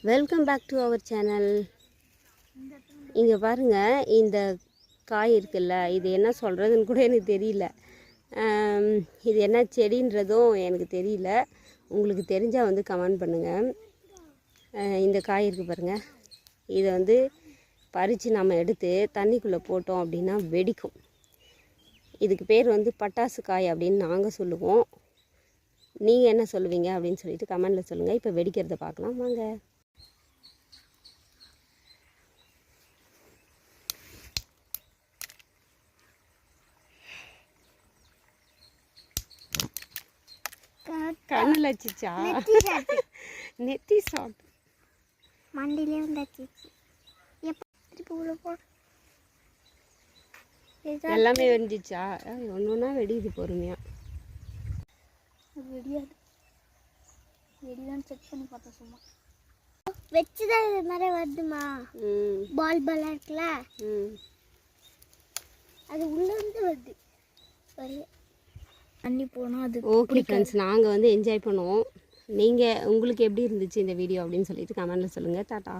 Welcome back to our channel. இங்கே பாருங்கள், இந்த காய் இருக்குல்ல, இது என்ன சொல்கிறதுன்னு கூட எனக்கு தெரியல. இது என்ன செடின்றதும் எனக்கு தெரியல. உங்களுக்கு தெரிஞ்சால் வந்து கமெண்ட் பண்ணுங்கள். இந்த காய் இருக்குது பாருங்கள், இதை வந்து பறித்து நம்ம எடுத்து தண்ணிக்குள்ளே போட்டோம் அப்படின்னா வெடிக்கும். இதுக்கு பேர் வந்து பட்டாசு காய் அப்படின்னு நாங்கள் சொல்லுவோம். நீங்கள் என்ன சொல்லுவீங்க அப்படின்னு சொல்லிட்டு கமெண்டில் சொல்லுங்கள். இப்போ வெடிக்கிறத பார்க்கலாம் வாங்க. கண்ணில் வச்சிச்சா? நெத்தி ஷாட் மண்டிலே வந்துச்சு. எல்லாமே வெடிஞ்சிச்சா? ஒன்று ஒன்றா வெடியுது பொறுமையாக. வெடியாது, வெடியான்னு செக் பண்ணி பார்த்தோம். சும்மா வச்சுதான் இது மாதிரி வருதுமா. பால் பாலாக இருக்குல்ல, அது உள்ளேருந்து வருது. தண்ணி போனால் அது ஓகே ஃப்ரெண்ட்ஸ், நாங்கள் வந்து என்ஜாய் பண்ணுவோம். உங்களுக்கு எப்படி இருந்துச்சு இந்த வீடியோ அப்படின்னு சொல்லிட்டு கமெண்டில் சொல்லுங்கள். டாட்டா.